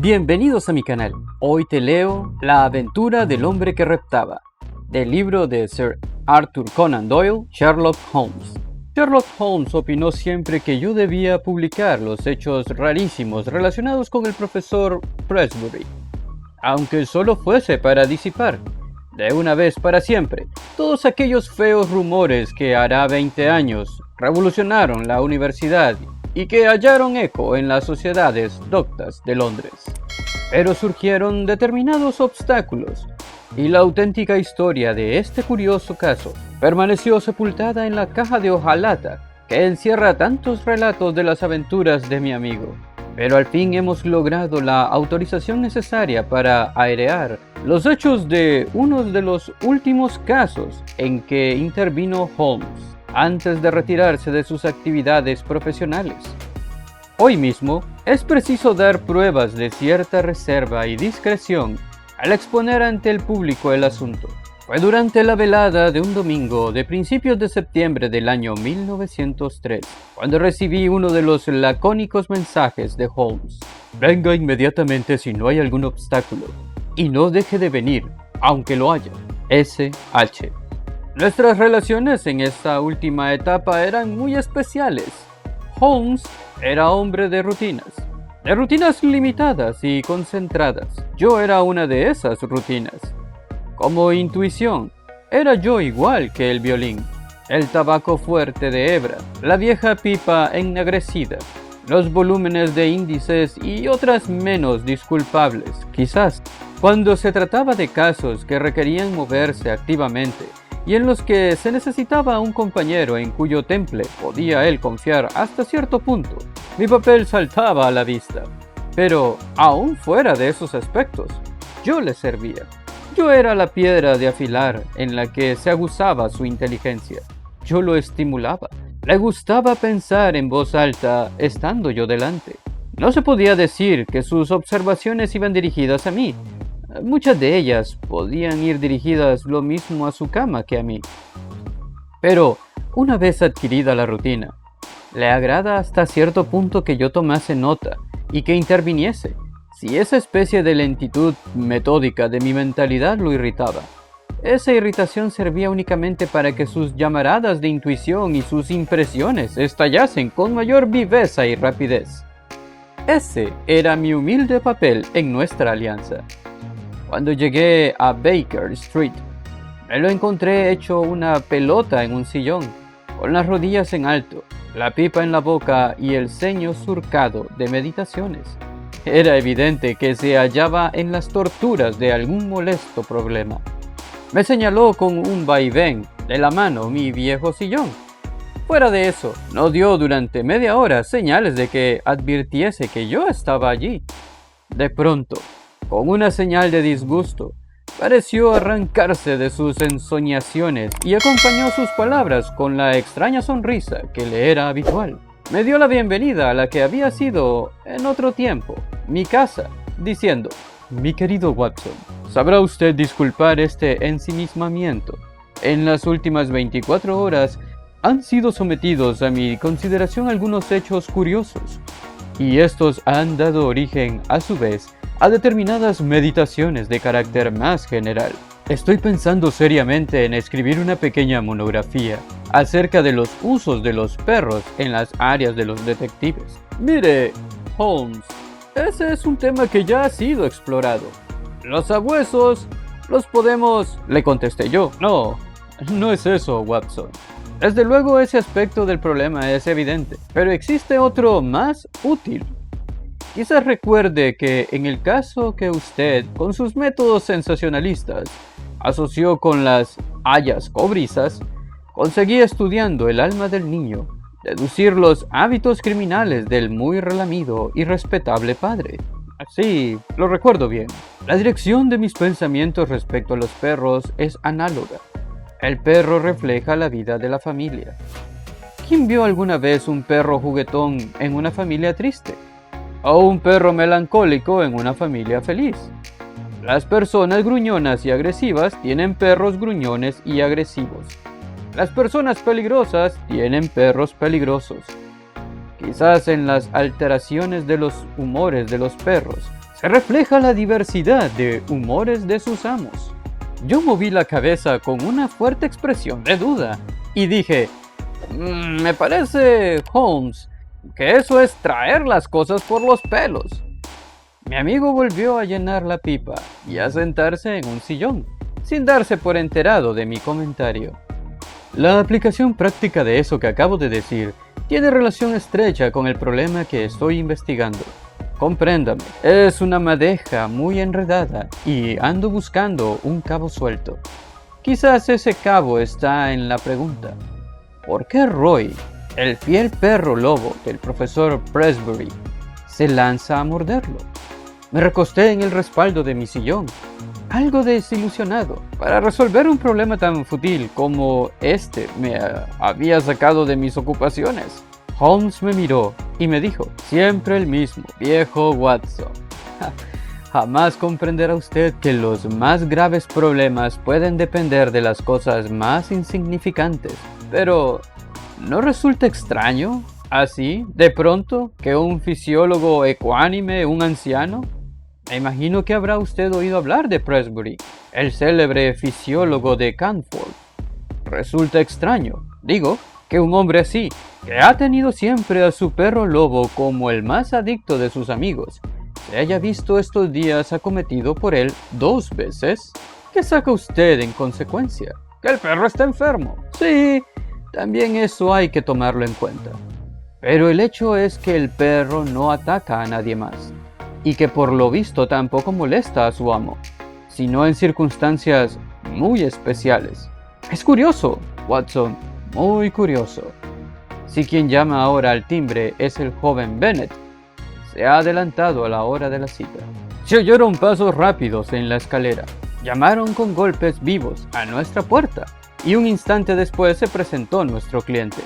Bienvenidos a mi canal. Hoy te leo La aventura del hombre que reptaba, del libro de Sir Arthur Conan Doyle, Sherlock Holmes. Sherlock Holmes opinó siempre que yo debía publicar los hechos rarísimos relacionados con el profesor Presbury, aunque solo fuese para disipar, de una vez para siempre, todos aquellos feos rumores que hará 20 años revolucionaron la universidad y que hallaron eco en las sociedades doctas de Londres. Pero surgieron determinados obstáculos, y la auténtica historia de este curioso caso permaneció sepultada en la caja de hojalata que encierra tantos relatos de las aventuras de mi amigo. Pero al fin hemos logrado la autorización necesaria para airear los hechos de uno de los últimos casos en que intervino Holmes antes de retirarse de sus actividades profesionales. Hoy mismo es preciso dar pruebas de cierta reserva y discreción al exponer ante el público el asunto. Fue durante la velada de un domingo de principios de septiembre del año 1903 cuando recibí uno de los lacónicos mensajes de Holmes. Venga inmediatamente si no hay algún obstáculo, y no deje de venir, aunque lo haya. S.H. Nuestras relaciones en esta última etapa eran muy especiales. Holmes era hombre de rutinas limitadas y concentradas. Yo era una de esas rutinas. Como intuición, era yo igual que el violín, el tabaco fuerte de hebra, la vieja pipa ennegrecida, los volúmenes de índices y otras menos disculpables, quizás, cuando se trataba de casos que requerían moverse activamente y en los que se necesitaba un compañero en cuyo temple podía él confiar hasta cierto punto. Mi papel saltaba a la vista, pero aún fuera de esos aspectos, yo le servía. Yo era la piedra de afilar en la que se aguzaba su inteligencia. Yo lo estimulaba. Le gustaba pensar en voz alta estando yo delante. No se podía decir que sus observaciones iban dirigidas a mí. Muchas de ellas podían ir dirigidas lo mismo a su cama que a mí. Pero, una vez adquirida la rutina, le agrada hasta cierto punto que yo tomase nota y que interviniese, si esa especie de lentitud metódica de mi mentalidad lo irritaba. Esa irritación servía únicamente para que sus llamaradas de intuición y sus impresiones estallasen con mayor viveza y rapidez. Ese era mi humilde papel en nuestra alianza. Cuando llegué a Baker Street, me lo encontré hecho una pelota en un sillón, con las rodillas en alto, la pipa en la boca y el ceño surcado de meditaciones. Era evidente que se hallaba en las torturas de algún molesto problema. Me señaló con un vaivén de la mano mi viejo sillón. Fuera de eso, no dio durante media hora señales de que advirtiese que yo estaba allí. De pronto, con una señal de disgusto, pareció arrancarse de sus ensoñaciones y acompañó sus palabras con la extraña sonrisa que le era habitual. Me dio la bienvenida a la que había sido, en otro tiempo, mi casa, diciendo: mi querido Watson, sabrá usted disculpar este ensimismamiento. En las últimas 24 horas han sido sometidos a mi consideración algunos hechos curiosos, y estos han dado origen, a su vez, a determinadas meditaciones de carácter más general. Estoy pensando seriamente en escribir una pequeña monografía acerca de los usos de los perros en las áreas de los detectives. Mire, Holmes, ese es un tema que ya ha sido explorado. Los sabuesos los podemos... Le contesté yo. No es eso, Watson. Desde luego ese aspecto del problema es evidente, pero existe otro más útil. Quizás recuerde que en el caso que usted, con sus métodos sensacionalistas, asoció con las hayas cobrizas, conseguí estudiando el alma del niño, deducir los hábitos criminales del muy relamido y respetable padre. Sí, lo recuerdo bien. La dirección de mis pensamientos respecto a los perros es análoga. El perro refleja la vida de la familia. ¿Quién vio alguna vez un perro juguetón en una familia triste? ¿O un perro melancólico en una familia feliz? Las personas gruñonas y agresivas tienen perros gruñones y agresivos. Las personas peligrosas tienen perros peligrosos. Quizás en las alteraciones de los humores de los perros se refleja la diversidad de humores de sus amos. Yo moví la cabeza con una fuerte expresión de duda y dije, me parece, Holmes, que eso es traer las cosas por los pelos. Mi amigo volvió a llenar la pipa y a sentarse en un sillón, sin darse por enterado de mi comentario. La aplicación práctica de eso que acabo de decir tiene relación estrecha con el problema que estoy investigando. Compréndame, es una madeja muy enredada y ando buscando un cabo suelto. Quizás ese cabo está en la pregunta: ¿por qué Roy, el fiel perro lobo del profesor Presbury, se lanza a morderlo? Me recosté en el respaldo de mi sillón, algo desilusionado. Para resolver un problema tan fútil como este me había sacado de mis ocupaciones. Holmes me miró y me dijo, siempre el mismo, viejo Watson. Jamás comprenderá usted que los más graves problemas pueden depender de las cosas más insignificantes. Pero, ¿no resulta extraño, así, de pronto, que un fisiólogo ecuánime, un anciano? Me imagino que habrá usted oído hablar de Presbury, el célebre fisiólogo de Canford. Resulta extraño, digo, que un hombre así, que ha tenido siempre a su perro lobo como el más adicto de sus amigos, se haya visto estos días acometido por él 2 veces. ¿Qué saca usted en consecuencia? ¿Que el perro está enfermo? Sí, también eso hay que tomarlo en cuenta. Pero el hecho es que el perro no ataca a nadie más, y que por lo visto tampoco molesta a su amo, sino en circunstancias muy especiales. Es curioso, Watson, muy curioso. Si quien llama ahora al timbre es el joven Bennet, se ha adelantado a la hora de la cita. Se oyeron pasos rápidos en la escalera. Llamaron con golpes vivos a nuestra puerta, y un instante después se presentó nuestro cliente.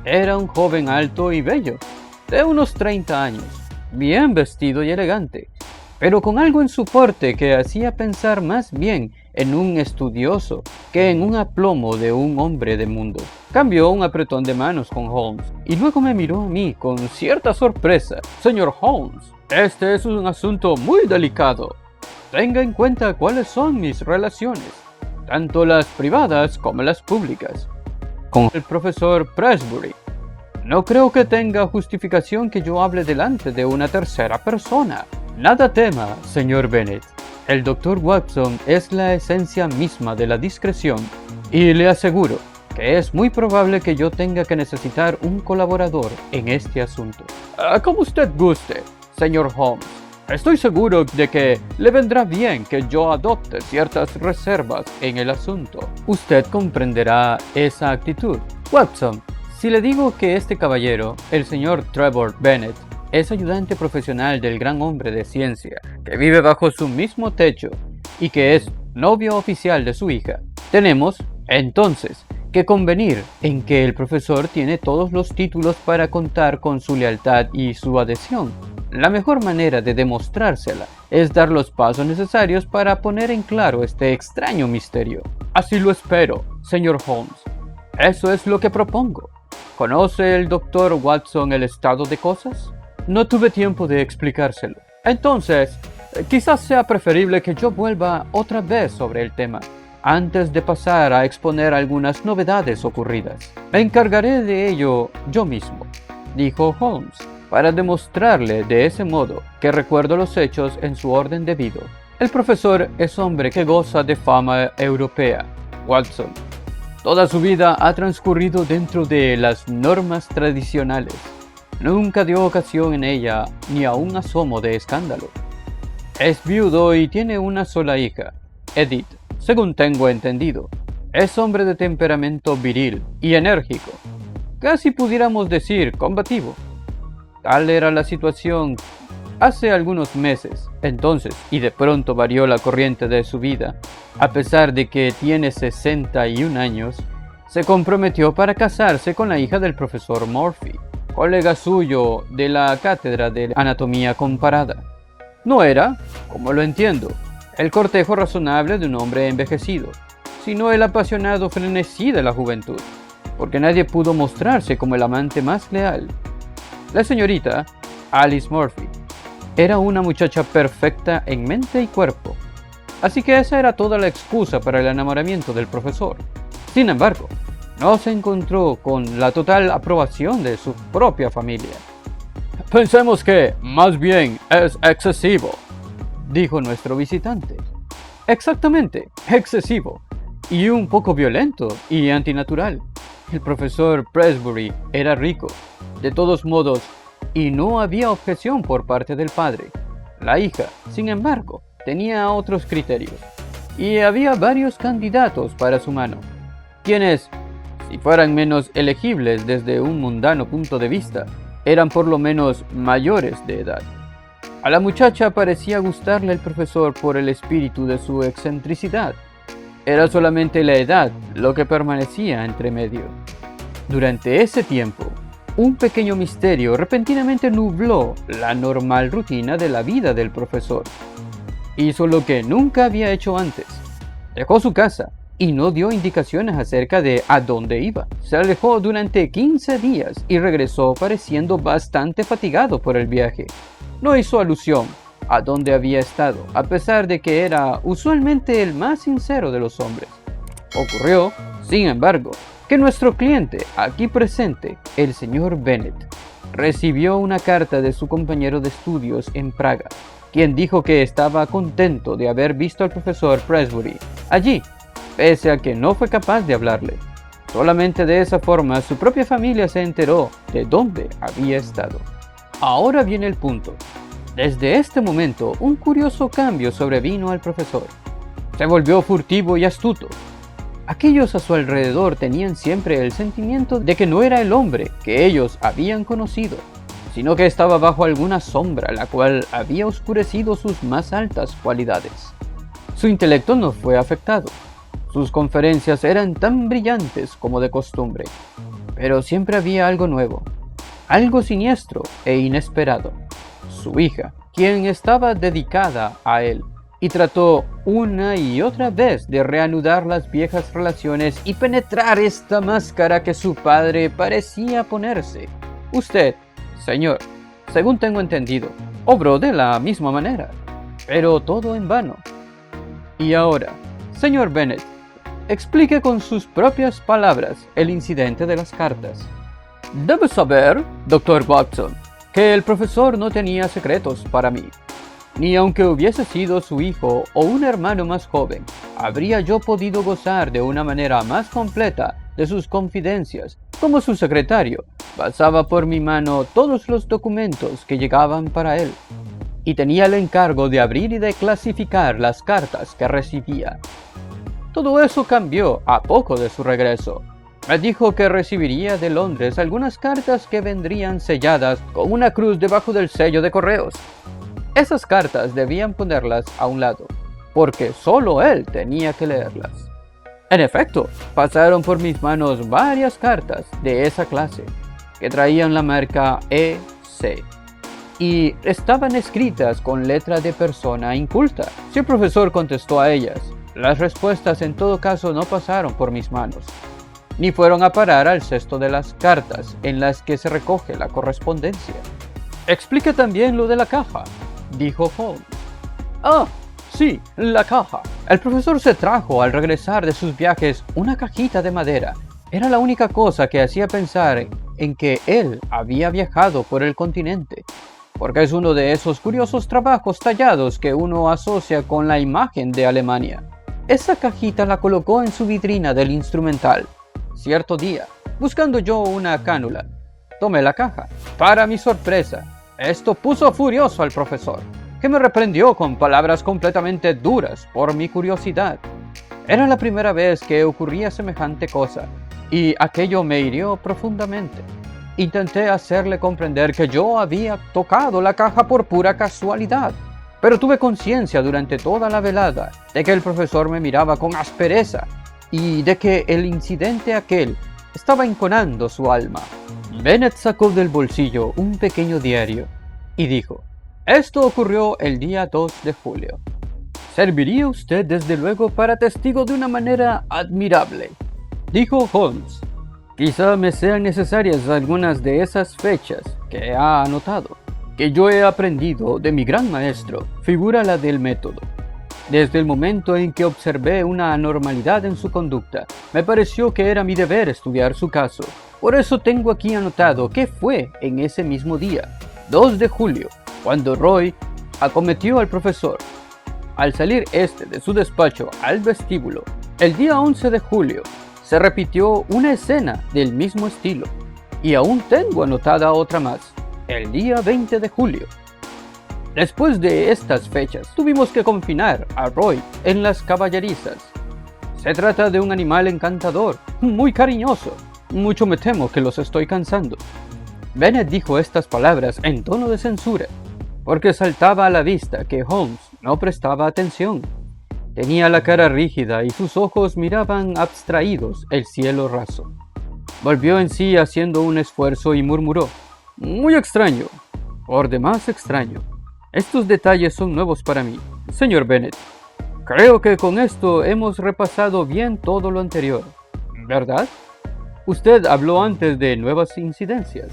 Era un joven alto y bello, de unos 30 años, bien vestido y elegante, pero con algo en su porte que hacía pensar más bien en un estudioso que en un aplomo de un hombre de mundo. Cambió un apretón de manos con Holmes y luego me miró a mí con cierta sorpresa. Señor Holmes, este es un asunto muy delicado. Tenga en cuenta cuáles son mis relaciones, tanto las privadas como las públicas, con el profesor Presbury. No creo que tenga justificación que yo hable delante de una tercera persona. Nada tema, señor Bennet. El Dr. Watson es la esencia misma de la discreción y le aseguro que es muy probable que yo tenga que necesitar un colaborador en este asunto. Como usted guste, señor Holmes. Estoy seguro de que le vendrá bien que yo adopte ciertas reservas en el asunto. Usted comprenderá esa actitud. Watson, si le digo que este caballero, el señor Trevor Bennet, es ayudante profesional del gran hombre de ciencia, que vive bajo su mismo techo y que es novio oficial de su hija, tenemos, entonces, que convenir en que el profesor tiene todos los títulos para contar con su lealtad y su adhesión. La mejor manera de demostrársela es dar los pasos necesarios para poner en claro este extraño misterio. Así lo espero, señor Holmes. Eso es lo que propongo. ¿Conoce el doctor Watson el estado de cosas? No tuve tiempo de explicárselo. Entonces, quizás sea preferible que yo vuelva otra vez sobre el tema, antes de pasar a exponer algunas novedades ocurridas. Me encargaré de ello yo mismo, dijo Holmes, para demostrarle de ese modo que recuerdo los hechos en su orden debido. El profesor es hombre que goza de fama europea, Watson. Toda su vida ha transcurrido dentro de las normas tradicionales. Nunca dio ocasión en ella ni a un asomo de escándalo. Es viudo y tiene una sola hija, Edith, según tengo entendido. Es hombre de temperamento viril y enérgico, casi pudiéramos decir combativo. Tal era la situación hace algunos meses, entonces, y de pronto varió la corriente de su vida. A pesar de que tiene 61 años, se comprometió para casarse con la hija del profesor Murphy, colega suyo de la cátedra de anatomía comparada. No era, como lo entiendo, el cortejo razonable de un hombre envejecido, sino el apasionado frenesí de la juventud, porque nadie pudo mostrarse como el amante más leal. La señorita Alice Murphy Era una muchacha perfecta en mente y cuerpo, así que esa era toda la excusa para el enamoramiento del profesor. Sin embargo, no se encontró con la total aprobación de su propia familia. Pensemos que, más bien, es excesivo, dijo nuestro visitante. Exactamente, excesivo, y un poco violento y antinatural. El profesor Presbury era rico, de todos modos, y no había objeción por parte del padre. La hija, sin embargo, tenía otros criterios, y había varios candidatos para su mano, quienes, si fueran menos elegibles desde un mundano punto de vista, eran por lo menos mayores de edad. A la muchacha parecía gustarle el profesor por el espíritu de su excentricidad. Era solamente la edad lo que permanecía entre medio. Durante ese tiempo, un pequeño misterio repentinamente nubló la normal rutina de la vida del profesor. Hizo lo que nunca había hecho antes. Dejó su casa y no dio indicaciones acerca de a dónde iba. Se alejó durante 15 días y regresó pareciendo bastante fatigado por el viaje. No hizo alusión a dónde había estado, a pesar de que era usualmente el más sincero de los hombres. Ocurrió, sin embargo, que nuestro cliente, aquí presente, el señor Bennet, recibió una carta de su compañero de estudios en Praga, quien dijo que estaba contento de haber visto al profesor Presbury allí, pese a que no fue capaz de hablarle. Solamente de esa forma su propia familia se enteró de dónde había estado. Ahora viene el punto. Desde este momento, un curioso cambio sobrevino al profesor. Se volvió furtivo y astuto. Aquellos a su alrededor tenían siempre el sentimiento de que no era el hombre que ellos habían conocido, sino que estaba bajo alguna sombra la cual había oscurecido sus más altas cualidades. Su intelecto no fue afectado. Sus conferencias eran tan brillantes como de costumbre, pero siempre había algo nuevo, algo siniestro e inesperado. Su hija, quien estaba dedicada a él, y trató una y otra vez de reanudar las viejas relaciones y penetrar esta máscara que su padre parecía ponerse. Usted, señor, según tengo entendido, obró de la misma manera, pero todo en vano. Y ahora, señor Bennet, explique con sus propias palabras el incidente de las cartas. Debe saber, Dr. Watson, que el profesor no tenía secretos para mí. Ni aunque hubiese sido su hijo o un hermano más joven, habría yo podido gozar de una manera más completa de sus confidencias. Como su secretario, pasaba por mi mano todos los documentos que llegaban para él, y tenía el encargo de abrir y de clasificar las cartas que recibía. Todo eso cambió a poco de su regreso. Me dijo que recibiría de Londres algunas cartas que vendrían selladas con una cruz debajo del sello de correos. Esas cartas debían ponerlas a un lado, porque solo él tenía que leerlas. En efecto, pasaron por mis manos varias cartas de esa clase, que traían la marca E.C. y estaban escritas con letra de persona inculta. Si el profesor contestó a ellas, las respuestas en todo caso no pasaron por mis manos, ni fueron a parar al cesto de las cartas en las que se recoge la correspondencia. Explique también lo de la caja, dijo Holmes. Ah, sí, la caja. El profesor se trajo al regresar de sus viajes una cajita de madera. Era la única cosa que hacía pensar en que él había viajado por el continente, porque es uno de esos curiosos trabajos tallados que uno asocia con la imagen de Alemania. Esa cajita la colocó en su vitrina del instrumental. Cierto día, buscando yo una cánula, tomé la caja. Para mi sorpresa, esto puso furioso al profesor, que me reprendió con palabras completamente duras por mi curiosidad. Era la primera vez que ocurría semejante cosa, y aquello me hirió profundamente. Intenté hacerle comprender que yo había tocado la caja por pura casualidad, pero tuve conciencia durante toda la velada de que el profesor me miraba con aspereza y de que el incidente aquel estaba enconando su alma. Bennet sacó del bolsillo un pequeño diario y dijo: «Esto ocurrió el día 2 de julio. Serviría usted desde luego para testigo de una manera admirable», dijo Holmes. «Quizá me sean necesarias algunas de esas fechas que ha anotado». que yo he aprendido de mi gran maestro figura la del método. Desde el momento en que observé una anormalidad en su conducta, me pareció que era mi deber estudiar su caso. Por eso tengo aquí anotado que fue en ese mismo día, 2 de julio, cuando Roy acometió al profesor. Al salir este de su despacho al vestíbulo, el día 11 de julio, se repitió una escena del mismo estilo. Y aún tengo anotada otra más, el día 20 de julio. Después de estas fechas, tuvimos que confinar a Roy en las caballerizas. Se trata de un animal encantador, muy cariñoso. Mucho me temo que los estoy cansando. Bennet dijo estas palabras en tono de censura, porque saltaba a la vista que Holmes no prestaba atención. Tenía la cara rígida y sus ojos miraban abstraídos el cielo raso. Volvió en sí haciendo un esfuerzo y murmuró: «Muy extraño, por demás extraño. Estos detalles son nuevos para mí, señor Bennet. Creo que con esto hemos repasado bien todo lo anterior, ¿verdad? Usted habló antes de nuevas incidencias».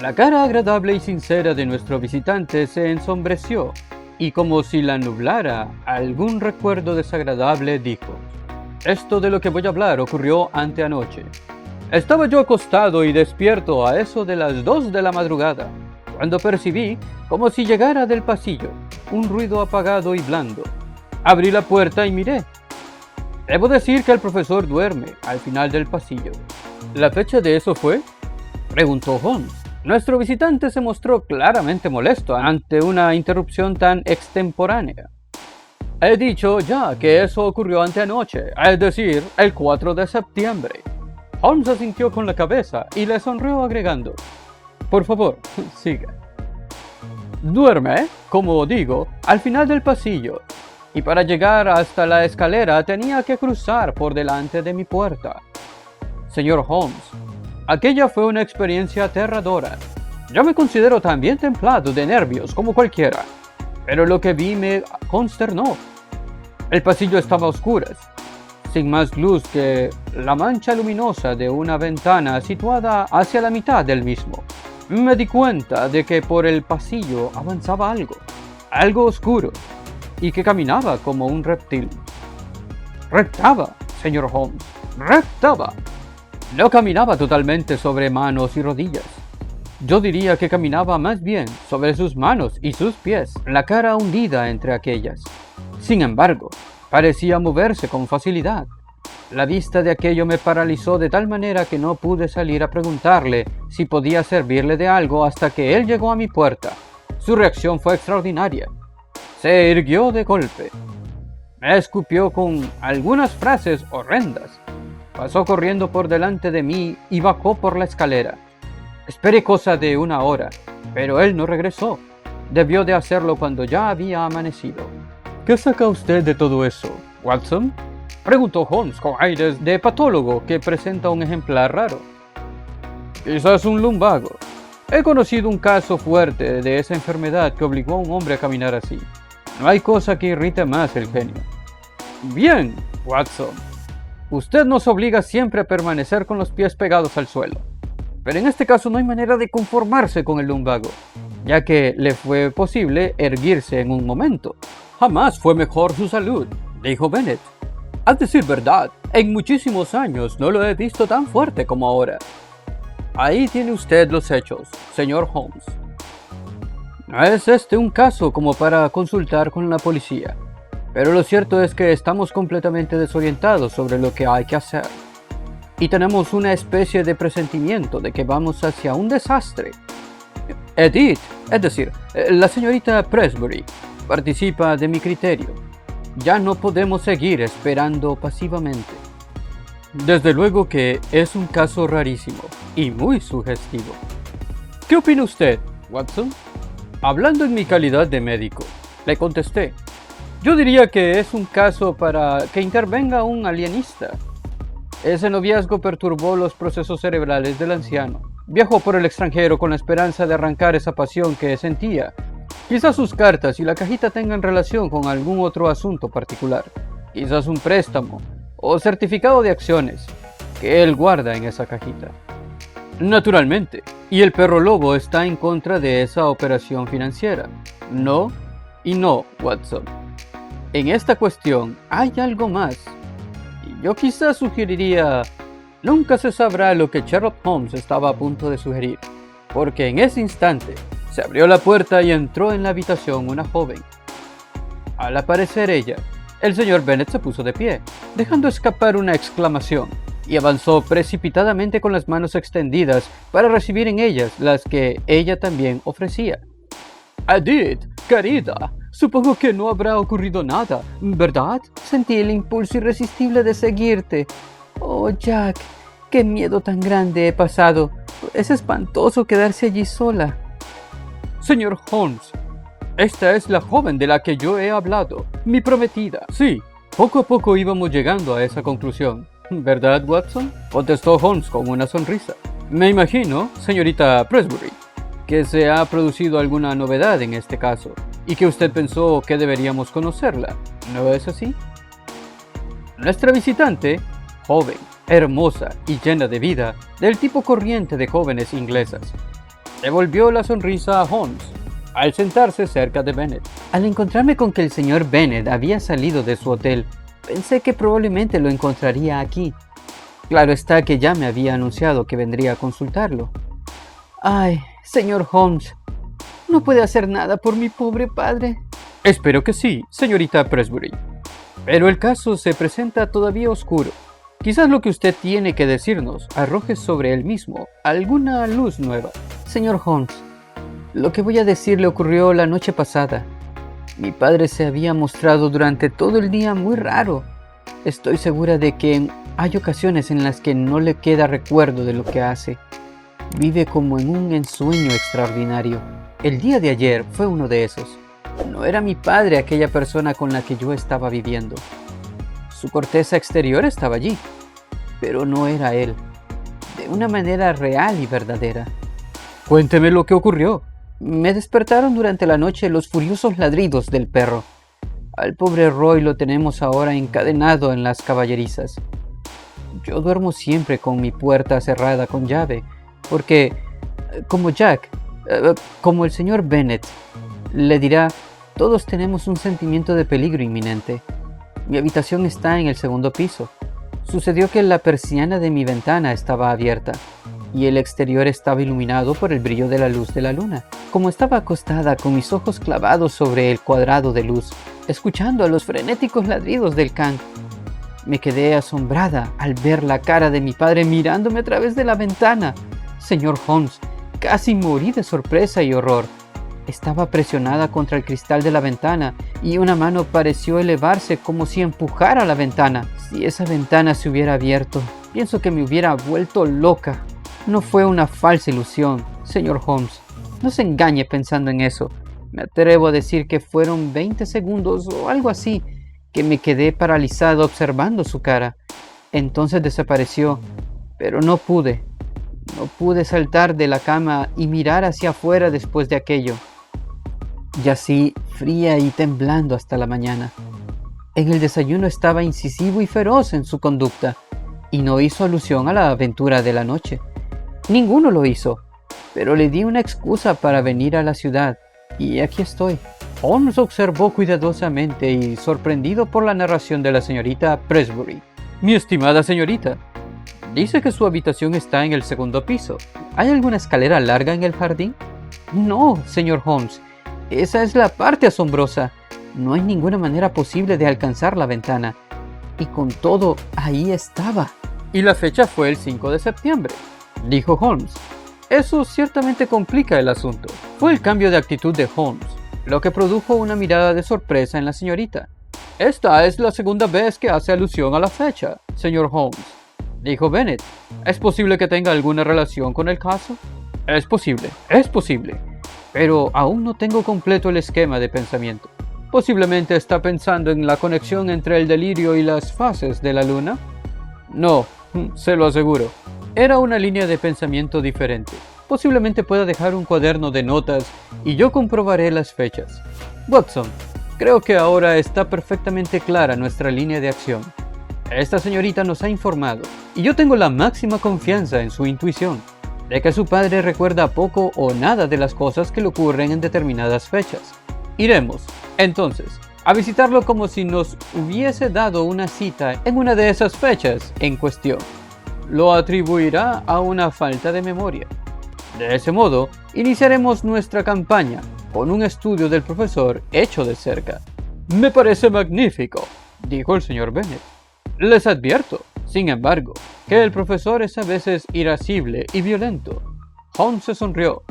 La cara agradable y sincera de nuestro visitante se ensombreció, y como si la nublara algún recuerdo desagradable, dijo: «Esto de lo que voy a hablar ocurrió anteanoche. Estaba yo acostado y despierto a eso de las 2 de la madrugada, cuando percibí, como si llegara del pasillo, un ruido apagado y blando. Abrí la puerta y miré. Debo decir que el profesor duerme al final del pasillo». «¿La fecha de eso fue?», preguntó Holmes. Nuestro visitante se mostró claramente molesto ante una interrupción tan extemporánea. «He dicho ya que eso ocurrió anteanoche, es decir, el 4 de septiembre». Holmes asintió con la cabeza y le sonrió agregando: «Por favor, siga». «Duerme, como digo, al final del pasillo, y para llegar hasta la escalera tenía que cruzar por delante de mi puerta. Señor Holmes, aquella fue una experiencia aterradora. Yo me considero también templado de nervios como cualquiera, pero lo que vi me consternó. El pasillo estaba a oscuras, sin más luz que la mancha luminosa de una ventana situada hacia la mitad del mismo. Me di cuenta de que por el pasillo avanzaba algo oscuro, y que caminaba como un reptil». «Reptaba, señor Holmes, reptaba. No caminaba totalmente sobre manos y rodillas. Yo diría que caminaba más bien sobre sus manos y sus pies, la cara hundida entre aquellas. Sin embargo, parecía moverse con facilidad. La vista de aquello me paralizó de tal manera que no pude salir a preguntarle si podía servirle de algo hasta que él llegó a mi puerta. Su reacción fue extraordinaria. Se irguió de golpe. Me escupió con algunas frases horrendas. Pasó corriendo por delante de mí y bajó por la escalera. Esperé cosa de 1 hora, pero él no regresó. Debió de hacerlo cuando ya había amanecido». «¿Qué saca usted de todo eso, Watson?», preguntó Holmes con aires de patólogo que presenta un ejemplar raro. «Quizás un lumbago. He conocido un caso fuerte de esa enfermedad que obligó a un hombre a caminar así. No hay cosa que irrite más el genio». «Bien, Watson. Usted nos obliga siempre a permanecer con los pies pegados al suelo. Pero en este caso no hay manera de conformarse con el lumbago, ya que le fue posible erguirse en un momento». «Jamás fue mejor su salud», dijo Bennet. «A decir verdad, en muchísimos años no lo he visto tan fuerte como ahora». «Ahí tiene usted los hechos, señor Holmes. No es este un caso como para consultar con la policía, pero lo cierto es que estamos completamente desorientados sobre lo que hay que hacer. Y tenemos una especie de presentimiento de que vamos hacia un desastre. Edith, es decir, la señorita Presbury, participa de mi criterio. Ya no podemos seguir esperando pasivamente». «Desde luego que es un caso rarísimo y muy sugestivo. ¿Qué opina usted, Watson?». «Hablando en mi calidad de médico», le contesté, «yo diría que es un caso para que intervenga un alienista. Ese noviazgo perturbó los procesos cerebrales del anciano. Viajó por el extranjero con la esperanza de arrancar esa pasión que sentía. Quizás sus cartas y la cajita tengan relación con algún otro asunto particular. Quizás un préstamo o certificado de acciones que él guarda en esa cajita». Naturalmente. Y el perro lobo está en contra de esa operación financiera. No y no, Watson. En esta cuestión hay algo más. Y yo quizás sugeriría... Nunca se sabrá lo que Sherlock Holmes estaba a punto de sugerir, porque en ese instante se abrió la puerta y entró en la habitación una joven. Al aparecer ella, el señor Bennet se puso de pie, dejando escapar una exclamación, y avanzó precipitadamente con las manos extendidas para recibir en ellas las que ella también ofrecía. Edith, querida, supongo que no habrá ocurrido nada, ¿verdad? Sentí el impulso irresistible de seguirte. Oh, Jack, qué miedo tan grande he pasado. Es espantoso quedarse allí sola. Señor Holmes, esta es la joven de la que yo he hablado, mi prometida. Sí, poco a poco íbamos llegando a esa conclusión. ¿Verdad, Watson? Contestó Holmes con una sonrisa. Me imagino, señorita Presbury, que se ha producido alguna novedad en este caso, y que usted pensó que deberíamos conocerla, ¿no es así? Nuestra visitante, joven, hermosa y llena de vida, del tipo corriente de jóvenes inglesas, devolvió la sonrisa a Holmes al sentarse cerca de Bennet. Al encontrarme con que el señor Bennet había salido de su hotel, pensé que probablemente lo encontraría aquí. Claro está que ya me había anunciado que vendría a consultarlo. Ay, señor Holmes, ¿no puede hacer nada por mi pobre padre? Espero que sí, señorita Presbury. Pero el caso se presenta todavía oscuro. Quizás lo que usted tiene que decirnos arroje sobre él mismo alguna luz nueva. Señor Holmes, lo que voy a decir le ocurrió la noche pasada. Mi padre se había mostrado durante todo el día muy raro. Estoy segura de que hay ocasiones en las que no le queda recuerdo de lo que hace. Vive como en un ensueño extraordinario. El día de ayer fue uno de esos. No era mi padre aquella persona con la que yo estaba viviendo. Su corteza exterior estaba allí, pero no era él, de una manera real y verdadera. Cuénteme lo que ocurrió. Me despertaron durante la noche los furiosos ladridos del perro. Al pobre Roy lo tenemos ahora encadenado en las caballerizas. Yo duermo siempre con mi puerta cerrada con llave, porque, como Jack, como el señor Bennet le dirá, todos tenemos un sentimiento de peligro inminente. Mi habitación está en el segundo piso. Sucedió que la persiana de mi ventana estaba abierta y el exterior estaba iluminado por el brillo de la luz de la luna. Como estaba acostada con mis ojos clavados sobre el cuadrado de luz, escuchando a los frenéticos ladridos del can, me quedé asombrada al ver la cara de mi padre mirándome a través de la ventana. Señor Holmes, casi morí de sorpresa y horror. Estaba presionada contra el cristal de la ventana y una mano pareció elevarse como si empujara la ventana. Si esa ventana se hubiera abierto, pienso que me hubiera vuelto loca. No fue una falsa ilusión, señor Holmes. No se engañe pensando en eso. Me atrevo a decir que fueron 20 segundos o algo así, que me quedé paralizado observando su cara. Entonces desapareció, pero no pude saltar de la cama y mirar hacia afuera después de aquello. Yací fría y temblando hasta la mañana. En el desayuno estaba incisivo y feroz en su conducta, y no hizo alusión a la aventura de la noche. Ninguno lo hizo, pero le di una excusa para venir a la ciudad, y aquí estoy. Holmes observó cuidadosamente y sorprendido por la narración de la señorita Presbury. Mi estimada señorita, dice que su habitación está en el segundo piso. ¿Hay alguna escalera larga en el jardín? No, señor Holmes. Esa es la parte asombrosa. No hay ninguna manera posible de alcanzar la ventana. Y con todo, ahí estaba. Y la fecha fue el 5 de septiembre, dijo Holmes. Eso ciertamente complica el asunto. Fue el cambio de actitud de Holmes lo que produjo una mirada de sorpresa en la señorita. Esta es la segunda vez que hace alusión a la fecha, señor Holmes, dijo Bennet. ¿Es posible que tenga alguna relación con el caso? Es posible, pero aún no tengo completo el esquema de pensamiento. Posiblemente está pensando en la conexión entre el delirio y las fases de la luna. No, se lo aseguro. Era una línea de pensamiento diferente. Posiblemente pueda dejar un cuaderno de notas y yo comprobaré las fechas. Watson, creo que ahora está perfectamente clara nuestra línea de acción. Esta señorita nos ha informado y yo tengo la máxima confianza en su intuición. de que su padre recuerda poco o nada de las cosas que le ocurren en determinadas fechas. Iremos, entonces, a visitarlo como si nos hubiese dado una cita en una de esas fechas en cuestión. Lo atribuirá a una falta de memoria. De ese modo, iniciaremos nuestra campaña con un estudio del profesor hecho de cerca. Me parece magnífico, dijo el señor Bennet. Les advierto, sin embargo, que el profesor es a veces irascible y violento. Holmes se sonrió.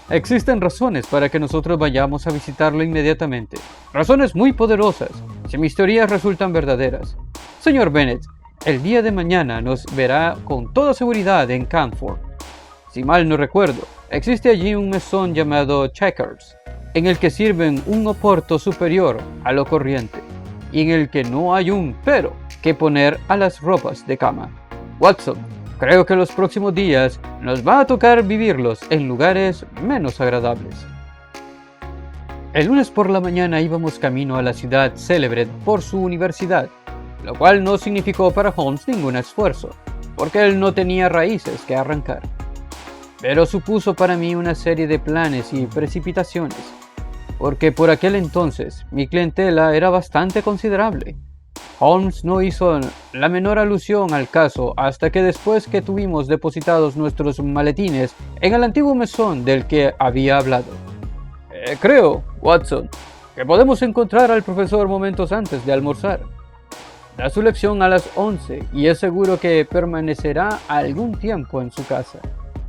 Existen razones para que nosotros vayamos a visitarlo inmediatamente. Razones muy poderosas, si mis teorías resultan verdaderas. Señor Bennet, el día de mañana nos verá con toda seguridad en Camford. Si mal no recuerdo, existe allí un mesón llamado Checkers, en el que sirven un oporto superior a lo corriente, y en el que no hay un pero que poner a las ropas de cama. Watson, creo que los próximos días nos va a tocar vivirlos en lugares menos agradables. El lunes por la mañana íbamos camino a la ciudad célebre por su universidad, lo cual no significó para Holmes ningún esfuerzo, porque él no tenía raíces que arrancar. Pero supuso para mí una serie de planes y precipitaciones, porque por aquel entonces mi clientela era bastante considerable. Holmes no hizo la menor alusión al caso hasta que después que tuvimos depositados nuestros maletines en el antiguo mesón del que había hablado. Creo, Watson, que podemos encontrar al profesor momentos antes de almorzar. Da su lección a las 11 y es seguro que permanecerá algún tiempo en su casa.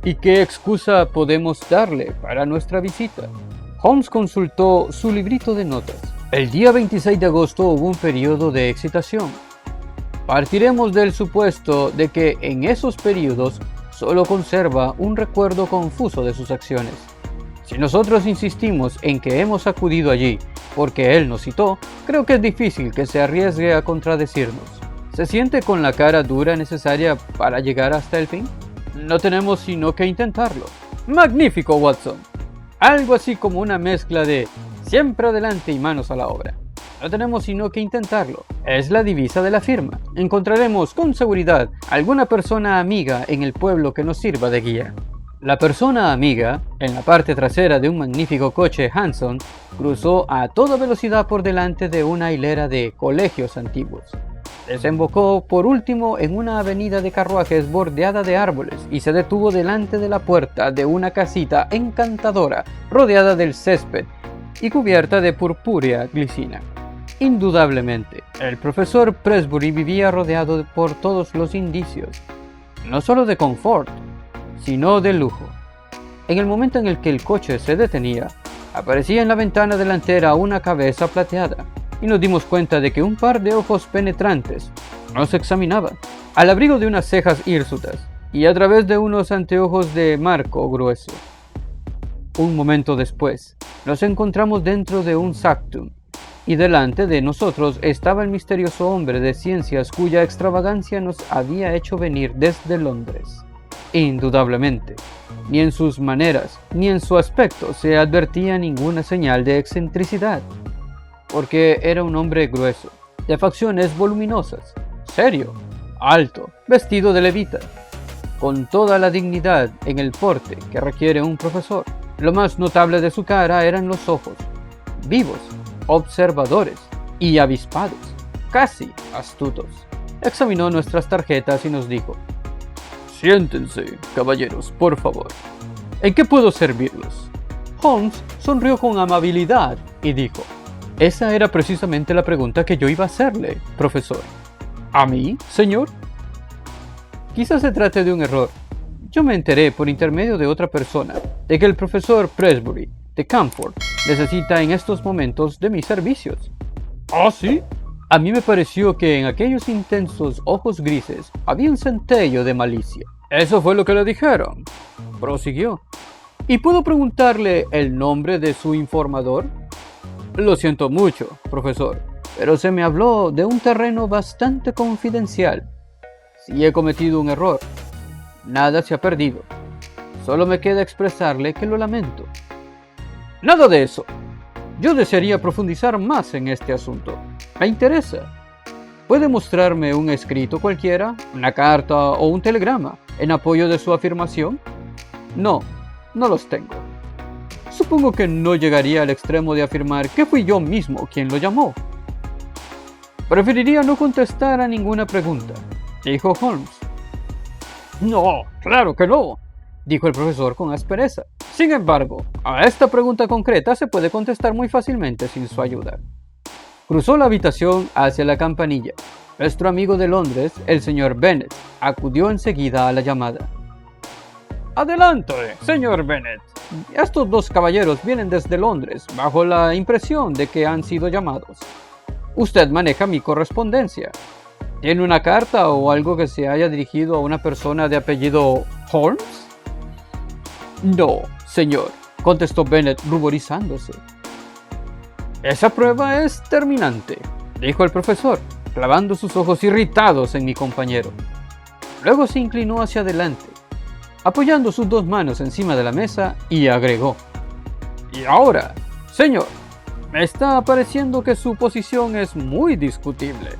¿Y qué excusa podemos darle para nuestra visita? Holmes consultó su librito de notas. El día 26 de agosto hubo un periodo de excitación. Partiremos del supuesto de que en esos periodos solo conserva un recuerdo confuso de sus acciones. Si nosotros insistimos en que hemos acudido allí porque él nos citó, creo que es difícil que se arriesgue a contradecirnos. ¿Se siente con la cara dura necesaria para llegar hasta el fin? No tenemos sino que intentarlo. ¡Magnífico, Watson! Algo así como una mezcla de siempre adelante y manos a la obra. No tenemos sino que intentarlo. Es la divisa de la firma. Encontraremos con seguridad alguna persona amiga en el pueblo que nos sirva de guía. La persona amiga, en la parte trasera de un magnífico coche Hanson, cruzó a toda velocidad por delante de una hilera de colegios antiguos. Desembocó por último en una avenida de carruajes bordeada de árboles y se detuvo delante de la puerta de una casita encantadora rodeada del césped y cubierta de purpúrea glicina. Indudablemente, el profesor Presbury vivía rodeado por todos los indicios, no solo de confort, sino de lujo. En el momento en el que el coche se detenía, aparecía en la ventana delantera una cabeza plateada, y nos dimos cuenta de que un par de ojos penetrantes nos examinaban, al abrigo de unas cejas hirsutas y a través de unos anteojos de marco grueso. Un momento después, nos encontramos dentro de un Sanctum, y delante de nosotros estaba el misterioso hombre de ciencias cuya extravagancia nos había hecho venir desde Londres. Indudablemente, ni en sus maneras ni en su aspecto se advertía ninguna señal de excentricidad, porque era un hombre grueso, de facciones voluminosas, serio, alto, vestido de levita, con toda la dignidad en el porte que requiere un profesor. Lo más notable de su cara eran los ojos, vivos, observadores y avispados, casi astutos. Examinó nuestras tarjetas y nos dijo: «Siéntense, caballeros, por favor. ¿En qué puedo servirlos?» Holmes sonrió con amabilidad y dijo: «Esa era precisamente la pregunta que yo iba a hacerle, profesor». «¿A mí, señor?» «Quizás se trate de un error. Yo me enteré por intermedio de otra persona de que el profesor Presbury de Camford necesita en estos momentos de mis servicios». «¿Ah, sí?» A mí me pareció que en aquellos intensos ojos grises había un centello de malicia. «¿Eso fue lo que le dijeron?», prosiguió. «¿Y puedo preguntarle el nombre de su informador?» «Lo siento mucho, profesor, pero se me habló de un terreno bastante confidencial. Si he cometido un error, nada se ha perdido. Solo me queda expresarle que lo lamento». «Nada de eso. Yo desearía profundizar más en este asunto. Me interesa. ¿Puede mostrarme un escrito cualquiera, una carta o un telegrama en apoyo de su afirmación?» No, no los tengo. Supongo que no llegaría al extremo de afirmar que fui yo mismo quien lo llamó. Preferiría no contestar a ninguna pregunta, dijo Holmes. No, claro que no, dijo el profesor con aspereza. Sin embargo, a esta pregunta concreta se puede contestar muy fácilmente sin su ayuda. Cruzó la habitación hacia la campanilla. Nuestro amigo de Londres, el señor Bennet, acudió enseguida a la llamada. Adelante, señor Bennet. Estos dos caballeros vienen desde Londres, bajo la impresión de que han sido llamados. Usted maneja mi correspondencia. ¿Tiene una carta o algo que se haya dirigido a una persona de apellido Holmes? No, señor, contestó Bennet ruborizándose. Esa prueba es terminante, dijo el profesor, clavando sus ojos irritados en mi compañero. Luego se inclinó hacia adelante, apoyando sus dos manos encima de la mesa, y agregó: Y ahora, señor, me está pareciendo que su posición es muy discutible.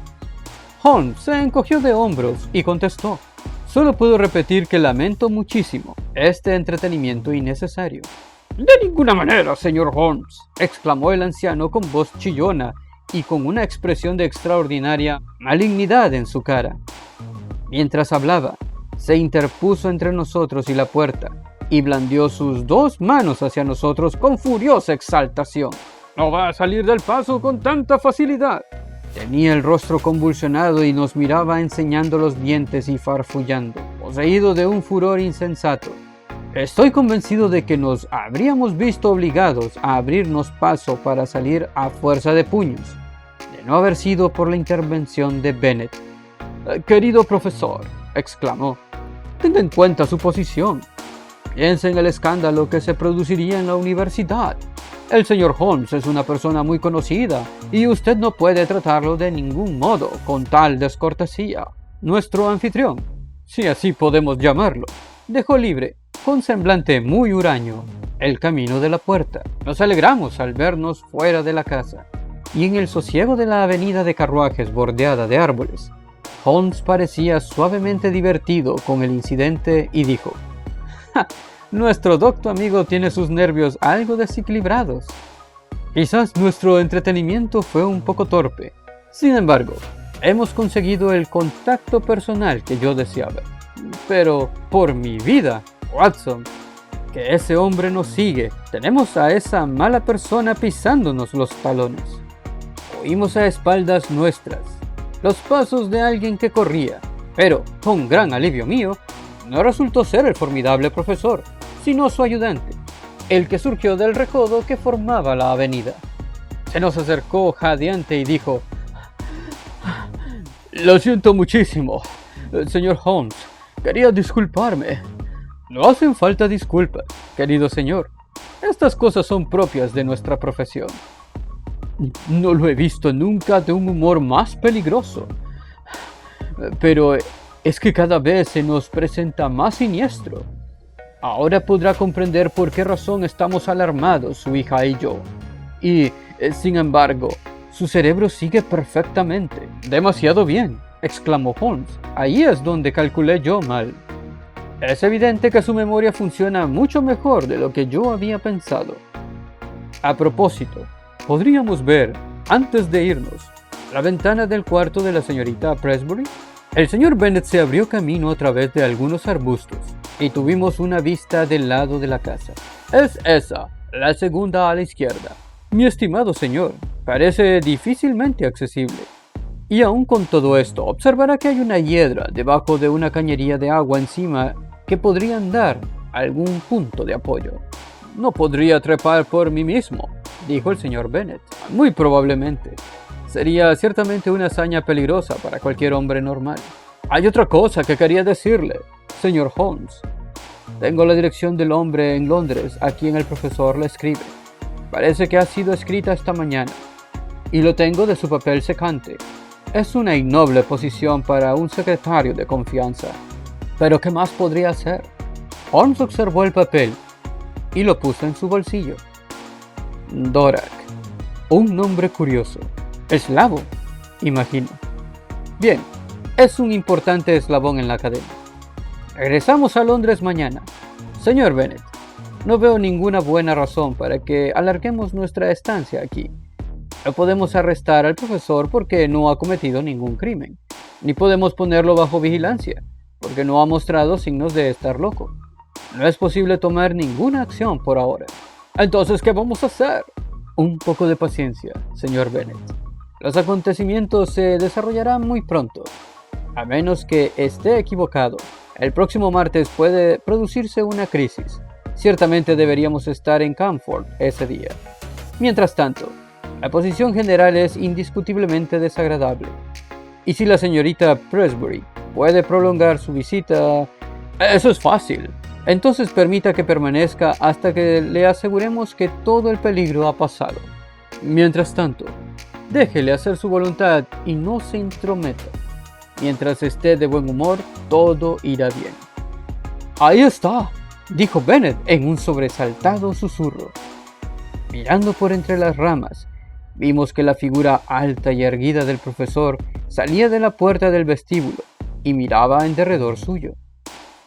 Holmes se encogió de hombros y contestó: Solo puedo repetir que lamento muchísimo este entretenimiento innecesario. De ninguna manera, señor Holmes, exclamó el anciano con voz chillona y con una expresión de extraordinaria malignidad en su cara. Mientras hablaba, se interpuso entre nosotros y la puerta, y blandió sus dos manos hacia nosotros con furiosa exaltación. «No va a salir del paso con tanta facilidad». Tenía el rostro convulsionado y nos miraba enseñando los dientes y farfullando, poseído de un furor insensato. Estoy convencido de que nos habríamos visto obligados a abrirnos paso para salir a fuerza de puños, de no haber sido por la intervención de Bennet. «Querido profesor», exclamó, «tenga en cuenta su posición. Piense en el escándalo que se produciría en la universidad. El señor Holmes es una persona muy conocida y usted no puede tratarlo de ningún modo con tal descortesía. Nuestro anfitrión, si así podemos llamarlo, dejó libre, con semblante muy huraño, el camino de la puerta. Nos alegramos al vernos fuera de la casa, y en el sosiego de la avenida de carruajes bordeada de árboles, Holmes parecía suavemente divertido con el incidente y dijo: «Ja, nuestro docto amigo tiene sus nervios algo desequilibrados. Quizás nuestro entretenimiento fue un poco torpe. Sin embargo, hemos conseguido el contacto personal que yo deseaba. Pero, por mi vida, Watson, que ese hombre nos sigue. Tenemos a esa mala persona pisándonos los talones. Oímos a espaldas nuestras los pasos de alguien que corría, pero, con gran alivio mío, no resultó ser el formidable profesor, sino su ayudante, el que surgió del recodo que formaba la avenida. Se nos acercó jadeante y dijo: «Lo siento muchísimo, señor Holmes, quería disculparme». «No hacen falta disculpas, querido señor. Estas cosas son propias de nuestra profesión». «No lo he visto nunca de un humor más peligroso. Pero es que cada vez se nos presenta más siniestro. Ahora podrá comprender por qué razón estamos alarmados, su hija y yo. Y, sin embargo, su cerebro sigue perfectamente». «Demasiado bien», exclamó Holmes. «Ahí es donde calculé yo mal. Es evidente que su memoria funciona mucho mejor de lo que yo había pensado. A propósito, podríamos ver, antes de irnos, la ventana del cuarto de la señorita Presbury». El señor Bennet se abrió camino a través de algunos arbustos y tuvimos una vista del lado de la casa. «Es esa, la segunda a la izquierda. Mi estimado señor, parece difícilmente accesible. Y aún con todo esto, observará que hay una hiedra debajo de una cañería de agua encima que podrían dar algún punto de apoyo». «No podría trepar por mí mismo», dijo el señor Bennet. «Muy probablemente. Sería ciertamente una hazaña peligrosa para cualquier hombre normal. Hay otra cosa que quería decirle, señor Holmes. Tengo la dirección del hombre en Londres a quien el profesor le escribe. Parece que ha sido escrita esta mañana, y lo tengo de su papel secante. Es una innoble posición para un secretario de confianza. Pero ¿qué más podría hacer?». Holmes observó el papel y lo puso en su bolsillo. Dvořák. Un nombre curioso. Eslavo, imagino. Bien, es un importante eslabón en la cadena. Regresamos a Londres mañana. Señor Bennet, no veo ninguna buena razón para que alarguemos nuestra estancia aquí. No podemos arrestar al profesor porque no ha cometido ningún crimen, ni podemos ponerlo bajo vigilancia, porque no ha mostrado signos de estar loco. No es posible tomar ninguna acción por ahora. Entonces, ¿qué vamos a hacer? Un poco de paciencia, señor Bennet. Los acontecimientos se desarrollarán muy pronto. A menos que esté equivocado, el próximo martes puede producirse una crisis. Ciertamente deberíamos estar en Camford ese día. Mientras tanto, la posición general es indiscutiblemente desagradable. Y si la señorita Presbury puede prolongar su visita... Eso es fácil. Entonces permita que permanezca hasta que le aseguremos que todo el peligro ha pasado. Mientras tanto, déjele hacer su voluntad y no se intrometa. Mientras esté de buen humor, todo irá bien. Ahí está, dijo Bennet en un sobresaltado susurro. Mirando por entre las ramas, vimos que la figura alta y erguida del profesor salía de la puerta del vestíbulo y miraba en derredor suyo.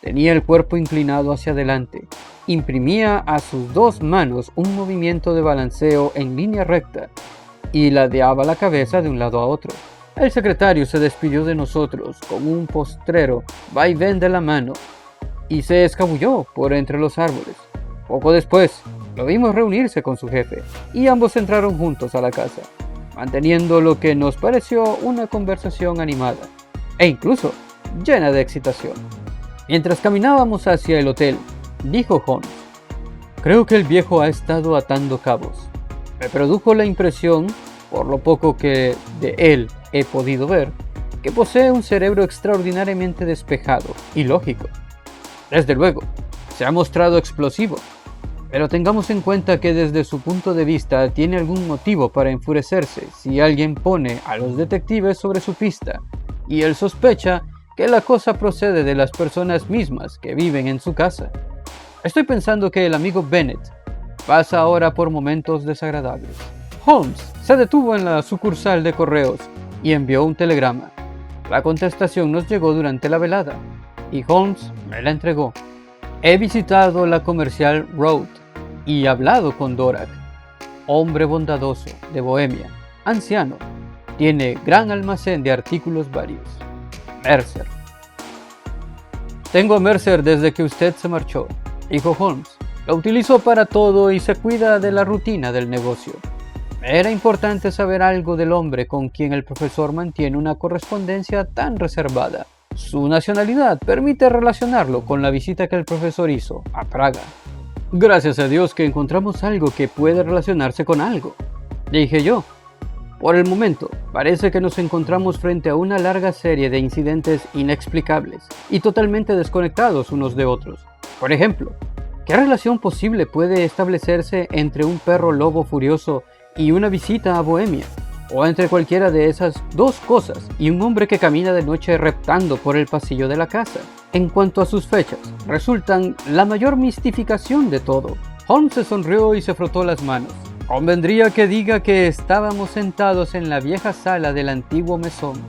Tenía el cuerpo inclinado hacia adelante, imprimía a sus dos manos un movimiento de balanceo en línea recta y ladeaba la cabeza de un lado a otro. El secretario se despidió de nosotros con un postrero vaivén de la mano y se escabulló por entre los árboles. Poco después, lo vimos reunirse con su jefe y ambos entraron juntos a la casa, manteniendo lo que nos pareció una conversación animada e incluso llena de excitación. Mientras caminábamos hacia el hotel, dijo Holmes: creo que el viejo ha estado atando cabos. Me produjo la impresión, por lo poco que de él he podido ver, que posee un cerebro extraordinariamente despejado y lógico. Desde luego, se ha mostrado explosivo, pero tengamos en cuenta que desde su punto de vista tiene algún motivo para enfurecerse si alguien pone a los detectives sobre su pista, y él sospecha que la cosa procede de las personas mismas que viven en su casa. Estoy pensando que el amigo Bennet pasa ahora por momentos desagradables. Holmes se detuvo en la sucursal de correos y envió un telegrama. La contestación nos llegó durante la velada y Holmes me la entregó. He visitado la Commercial Road y hablado con Dvorak, hombre bondadoso de Bohemia, anciano, tiene gran almacén de artículos varios. Mercer. Tengo a Mercer desde que usted se marchó, dijo Holmes. Lo utilizo para todo y se cuida de la rutina del negocio. Me era importante saber algo del hombre con quien el profesor mantiene una correspondencia tan reservada. Su nacionalidad permite relacionarlo con la visita que el profesor hizo a Praga. Gracias a Dios que encontramos algo que puede relacionarse con algo, dije yo. Por el momento, parece que nos encontramos frente a una larga serie de incidentes inexplicables y totalmente desconectados unos de otros. Por ejemplo, ¿qué relación posible puede establecerse entre un perro lobo furioso y una visita a Bohemia? O entre cualquiera de esas dos cosas y un hombre que camina de noche reptando por el pasillo de la casa. En cuanto a sus fechas, resultan la mayor mistificación de todo. Holmes se sonrió y se frotó las manos. Convendría que diga que estábamos sentados en la vieja sala del antiguo mesón,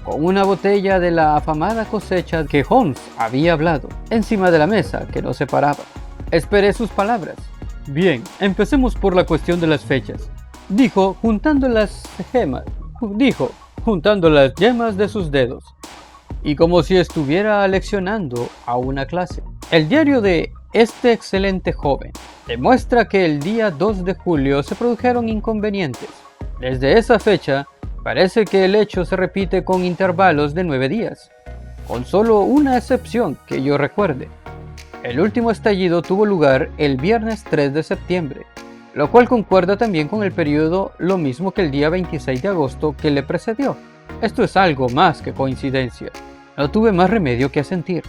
con una botella de la afamada cosecha que Holmes había hablado, encima de la mesa que nos separaba. Esperé sus palabras. Bien, empecemos por la cuestión de las fechas, dijo juntando las yemas de sus dedos, y como si estuviera leccionando a una clase. El diario de este excelente joven demuestra que el día 2 de julio se produjeron inconvenientes. Desde esa fecha, parece que el hecho se repite con intervalos de 9 días, con solo una excepción que yo recuerde. El último estallido tuvo lugar el viernes 3 de septiembre, lo cual concuerda también con el periodo lo mismo que el día 26 de agosto que le precedió. Esto es algo más que coincidencia. No tuve más remedio que asentir.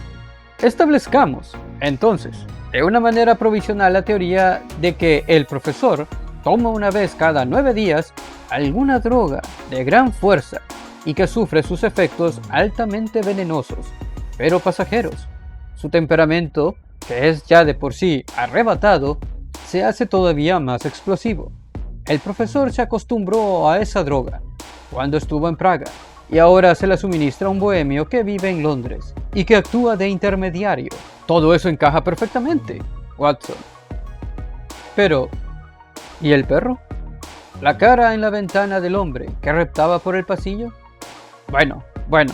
Establezcamos, entonces, de una manera provisional la teoría de que el profesor toma una vez cada 9 días alguna droga de gran fuerza y que sufre sus efectos altamente venenosos, pero pasajeros. Su temperamento, que es ya de por sí arrebatado, se hace todavía más explosivo. El profesor se acostumbró a esa droga cuando estuvo en Praga y ahora se la suministra a un bohemio que vive en Londres y que actúa de intermediario. Todo eso encaja perfectamente. Watson. Pero, ¿y el perro? ¿La cara en la ventana del hombre que reptaba por el pasillo? Bueno,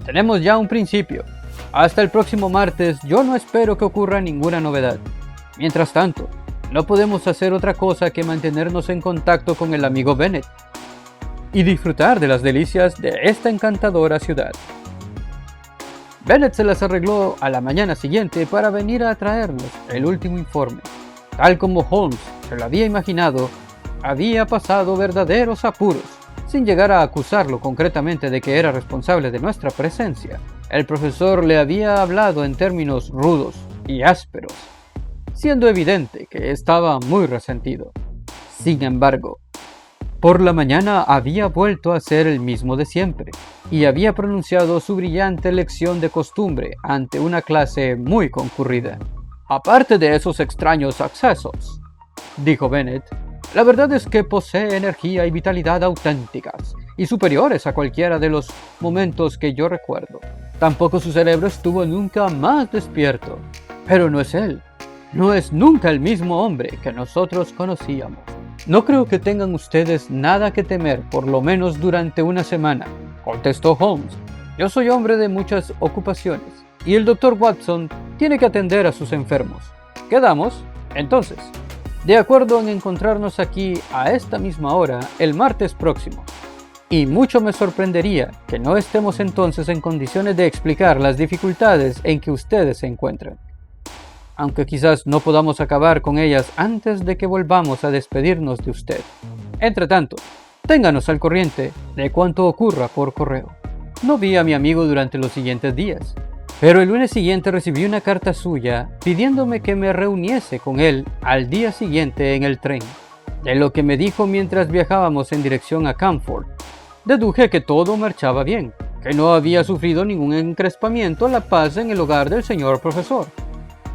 tenemos ya un principio. Hasta el próximo martes yo no espero que ocurra ninguna novedad. Mientras tanto, no podemos hacer otra cosa que mantenernos en contacto con el amigo Bennet y disfrutar de las delicias de esta encantadora ciudad. Bennet se las arregló a la mañana siguiente para venir a traernos el último informe. Tal como Holmes se lo había imaginado, había pasado verdaderos apuros. Sin llegar a acusarlo concretamente de que era responsable de nuestra presencia, el profesor le había hablado en términos rudos y ásperos, siendo evidente que estaba muy resentido. Sin embargo, por la mañana había vuelto a ser el mismo de siempre, y había pronunciado su brillante lección de costumbre ante una clase muy concurrida. Aparte de esos extraños accesos, dijo Bennet, la verdad es que posee energía y vitalidad auténticas, y superiores a cualquiera de los momentos que yo recuerdo. Tampoco su cerebro estuvo nunca más despierto. Pero no es él. No es nunca el mismo hombre que nosotros conocíamos. No creo que tengan ustedes nada que temer, por lo menos durante una semana, contestó Holmes. Yo soy hombre de muchas ocupaciones, y el Dr. Watson tiene que atender a sus enfermos. ¿Quedamos? Entonces, de acuerdo en encontrarnos aquí a esta misma hora el martes próximo. Y mucho me sorprendería que no estemos entonces en condiciones de explicar las dificultades en que ustedes se encuentran. Aunque quizás no podamos acabar con ellas antes de que volvamos a despedirnos de usted. Entre tanto, ténganos al corriente de cuanto ocurra por correo. No vi a mi amigo durante los siguientes días, pero el lunes siguiente recibí una carta suya pidiéndome que me reuniese con él al día siguiente en el tren. De lo que me dijo mientras viajábamos en dirección a Camford, deduje que todo marchaba bien, que no había sufrido ningún encrespamiento la paz en el hogar del señor profesor,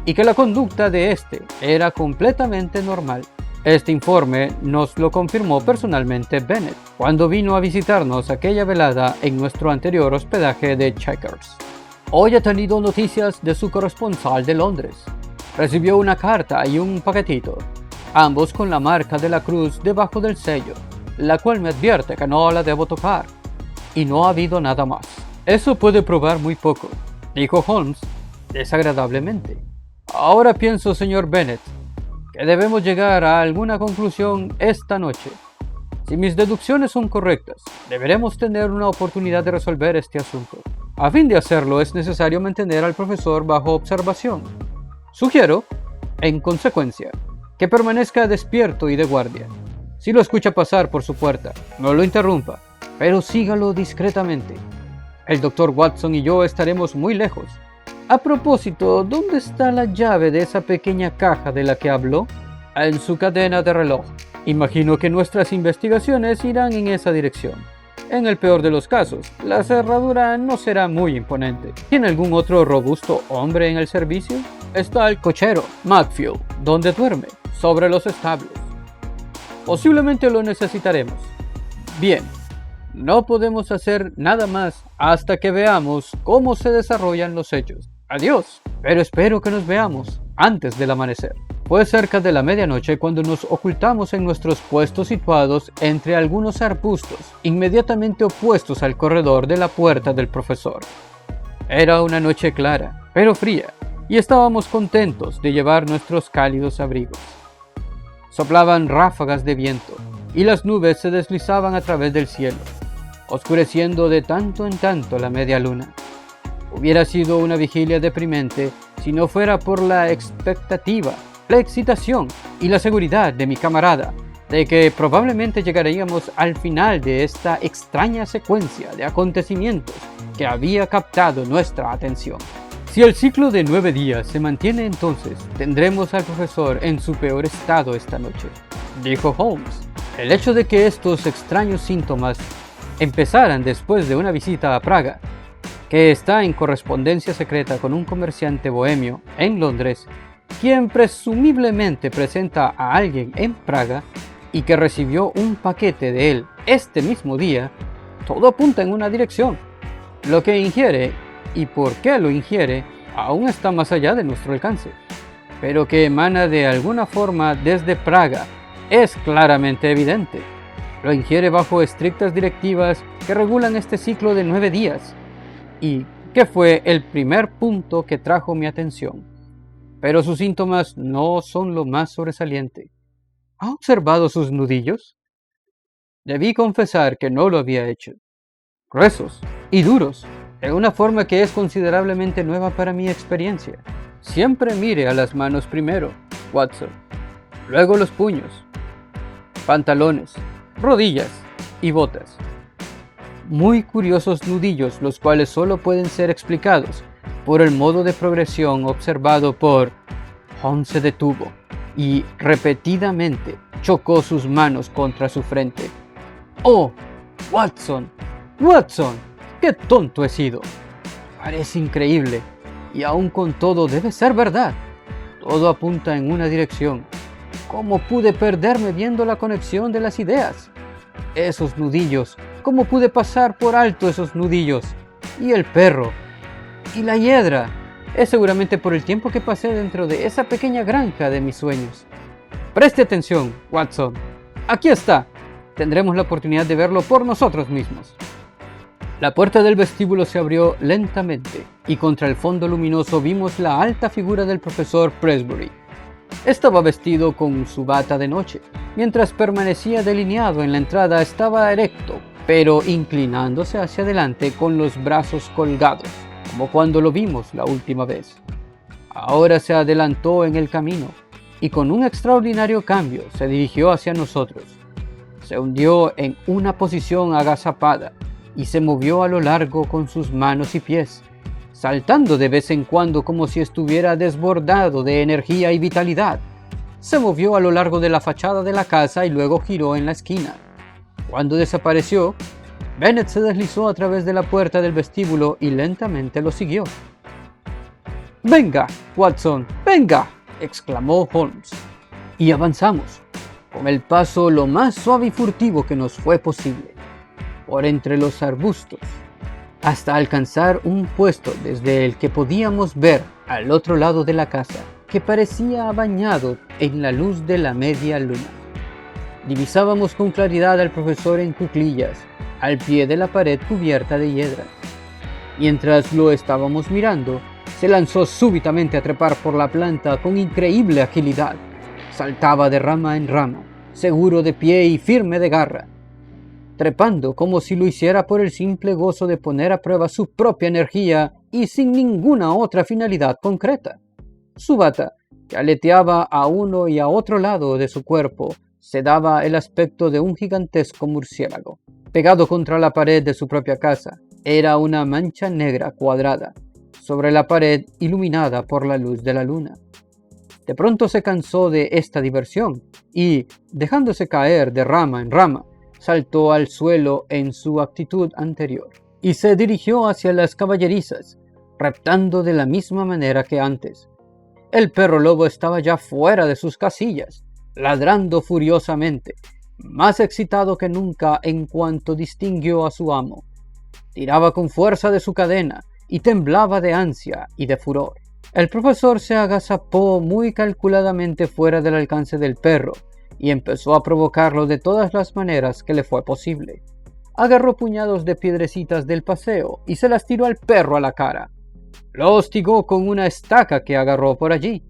y que la conducta de éste era completamente normal. Este informe nos lo confirmó personalmente Bennet, cuando vino a visitarnos aquella velada en nuestro anterior hospedaje de Chequers. Hoy ha tenido noticias de su corresponsal de Londres. Recibió una carta y un paquetito, ambos con la marca de la cruz debajo del sello, la cual me advierte que no la debo tocar. Y no ha habido nada más. Eso puede probar muy poco, dijo Holmes desagradablemente. Ahora pienso, señor Bennet, que debemos llegar a alguna conclusión esta noche. Si mis deducciones son correctas, deberemos tener una oportunidad de resolver este asunto. A fin de hacerlo, es necesario mantener al profesor bajo observación. Sugiero, en consecuencia, que permanezca despierto y de guardia. Si lo escucha pasar por su puerta, no lo interrumpa, pero sígalo discretamente. El Dr. Watson y yo estaremos muy lejos. A propósito, ¿dónde está la llave de esa pequeña caja de la que habló? En su cadena de reloj. Imagino que nuestras investigaciones irán en esa dirección. En el peor de los casos, la cerradura no será muy imponente. ¿Tiene algún otro robusto hombre en el servicio? Está el cochero, Macfield, donde duerme, sobre los establos. Posiblemente lo necesitaremos. Bien, no podemos hacer nada más hasta que veamos cómo se desarrollan los hechos. Adiós, pero espero que nos veamos antes del amanecer. Fue cerca de la medianoche cuando nos ocultamos en nuestros puestos situados entre algunos arbustos, inmediatamente opuestos al corredor de la puerta del profesor. Era una noche clara, pero fría, y estábamos contentos de llevar nuestros cálidos abrigos. Soplaban ráfagas de viento, y las nubes se deslizaban a través del cielo, oscureciendo de tanto en tanto la media luna. Hubiera sido una vigilia deprimente si no fuera por la expectativa, la excitación y la seguridad de mi camarada de que probablemente llegaríamos al final de esta extraña secuencia de acontecimientos que había captado nuestra atención. Si el ciclo de 9 días se mantiene, entonces tendremos al profesor en su peor estado esta noche, dijo Holmes. El hecho de que estos extraños síntomas empezaran después de una visita a Praga, que está en correspondencia secreta con un comerciante bohemio en Londres, quien presumiblemente presenta a alguien en Praga y que recibió un paquete de él este mismo día, todo apunta en una dirección. Lo que ingiere y por qué lo ingiere aún está más allá de nuestro alcance. pero que emana de alguna forma desde Praga, es claramente evidente. Lo ingiere bajo estrictas directivas que regulan este ciclo de 9 días, y que fue el primer punto que trajo mi atención. Pero sus síntomas no son lo más sobresaliente. ¿Ha observado sus nudillos? Debí confesar que no lo había hecho. Gruesos y duros, de una forma que es considerablemente nueva para mi experiencia. Siempre mire a las manos primero, Watson, luego los puños, pantalones, rodillas y botas. Muy curiosos nudillos, los cuales solo pueden ser explicados por el modo de progresión observado por... Holmes se detuvo y repetidamente chocó sus manos contra su frente. ¡Oh, Watson! ¡Watson! ¡Qué tonto he sido! Parece increíble, y aún con todo debe ser verdad. Todo apunta en una dirección. ¿Cómo pude perderme viendo la conexión de las ideas? Esos nudillos, ¿cómo pude pasar por alto esos nudillos? Y el perro, y la hiedra. Es seguramente por el tiempo que pasé dentro de esa pequeña granja de mis sueños. Preste atención, Watson. Aquí está. Tendremos la oportunidad de verlo por nosotros mismos. La puerta del vestíbulo se abrió lentamente y contra el fondo luminoso vimos la alta figura del profesor Presbury. Estaba vestido con su bata de noche. Mientras permanecía delineado en la entrada estaba erecto, pero inclinándose hacia adelante con los brazos colgados, como cuando lo vimos la última vez. Ahora se adelantó en el camino y con un extraordinario cambio se dirigió hacia nosotros. Se hundió en una posición agazapada y se movió a lo largo con sus manos y pies, saltando de vez en cuando como si estuviera desbordado de energía y vitalidad. Se movió a lo largo de la fachada de la casa y luego giró en la esquina. Cuando desapareció, Bennet se deslizó a través de la puerta del vestíbulo y lentamente lo siguió. «¡Venga, Watson, venga!», exclamó Holmes. Y avanzamos, con el paso lo más suave y furtivo que nos fue posible, por entre los arbustos, hasta alcanzar un puesto desde el que podíamos ver al otro lado de la casa, que parecía bañado en la luz de la media luna. Divisábamos con claridad al profesor en cuclillas, al pie de la pared cubierta de hiedra. Mientras lo estábamos mirando, se lanzó súbitamente a trepar por la planta con increíble agilidad. Saltaba de rama en rama, seguro de pie y firme de garra, trepando como si lo hiciera por el simple gozo de poner a prueba su propia energía y sin ninguna otra finalidad concreta. Su bata, que aleteaba a uno y a otro lado de su cuerpo, se daba el aspecto de un gigantesco murciélago. Pegado contra la pared de su propia casa, era una mancha negra cuadrada, sobre la pared iluminada por la luz de la luna. De pronto se cansó de esta diversión y, dejándose caer de rama en rama, saltó al suelo en su actitud anterior y se dirigió hacia las caballerizas, reptando de la misma manera que antes. El perro lobo estaba ya fuera de sus casillas, ladrando furiosamente, más excitado que nunca en cuanto distinguió a su amo. Tiraba con fuerza de su cadena y temblaba de ansia y de furor. El profesor se agazapó muy calculadamente fuera del alcance del perro y empezó a provocarlo de todas las maneras que le fue posible. Agarró puñados de piedrecitas del paseo y se las tiró al perro a la cara. Lo hostigó con una estaca que agarró por allí.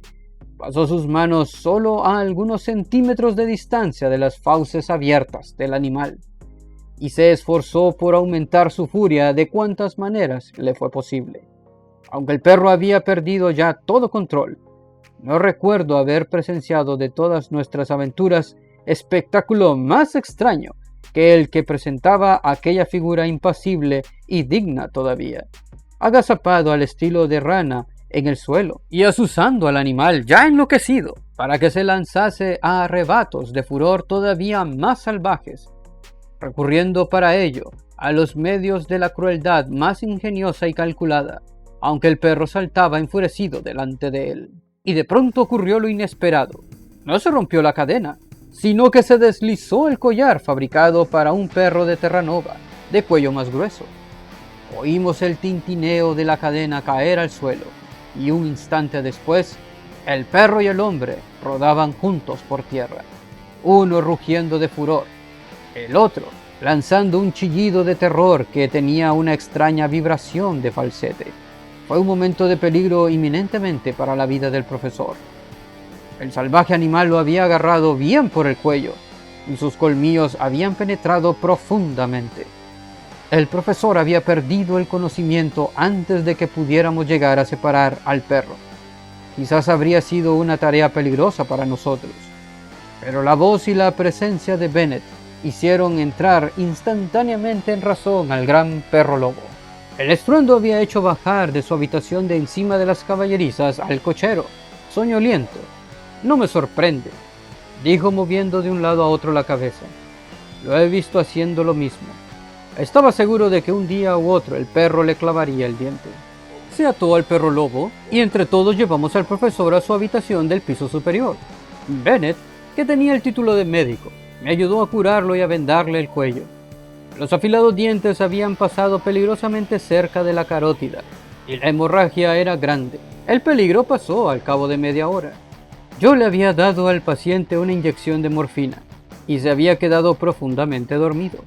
Pasó sus manos solo a algunos centímetros de distancia de las fauces abiertas del animal y se esforzó por aumentar su furia de cuantas maneras le fue posible. Aunque el perro había perdido ya todo control, no recuerdo haber presenciado de todas nuestras aventuras espectáculo más extraño que el que presentaba aquella figura impasible y digna todavía, agazapado al estilo de rana en el suelo y azuzando al animal ya enloquecido para que se lanzase a arrebatos de furor todavía más salvajes, recurriendo para ello a los medios de la crueldad más ingeniosa y calculada, aunque el perro saltaba enfurecido delante de él. Y de pronto ocurrió lo inesperado. No se rompió la cadena, sino que se deslizó el collar fabricado para un perro de Terranova, de cuello más grueso. Oímos el tintineo de la cadena caer al suelo, y un instante después, El perro y el hombre rodaban juntos por tierra, uno rugiendo de furor, el otro lanzando un chillido de terror que tenía una extraña vibración de falsete. Fue un momento de peligro inminentemente para la vida del profesor. El salvaje animal lo había agarrado bien por el cuello y sus colmillos habían penetrado profundamente. El profesor había perdido el conocimiento antes de que pudiéramos llegar a separar al perro. Quizás habría sido una tarea peligrosa para nosotros, pero la voz y la presencia de Bennett hicieron entrar instantáneamente en razón al gran perro lobo. El estruendo había hecho bajar de su habitación de encima de las caballerizas al cochero, soñoliento. No me sorprende, dijo moviendo de un lado a otro la cabeza. Lo he visto haciendo lo mismo. Estaba seguro de que un día u otro el perro le clavaría el diente. Se ató al perro lobo y entre todos llevamos al profesor a su habitación del piso superior. Bennett, que tenía el título de médico, me ayudó a curarlo y a vendarle el cuello. Los afilados dientes habían pasado peligrosamente cerca de la carótida y la hemorragia era grande. El peligro pasó al cabo de media hora. Yo le había dado al paciente una inyección de morfina y se había quedado profundamente dormido.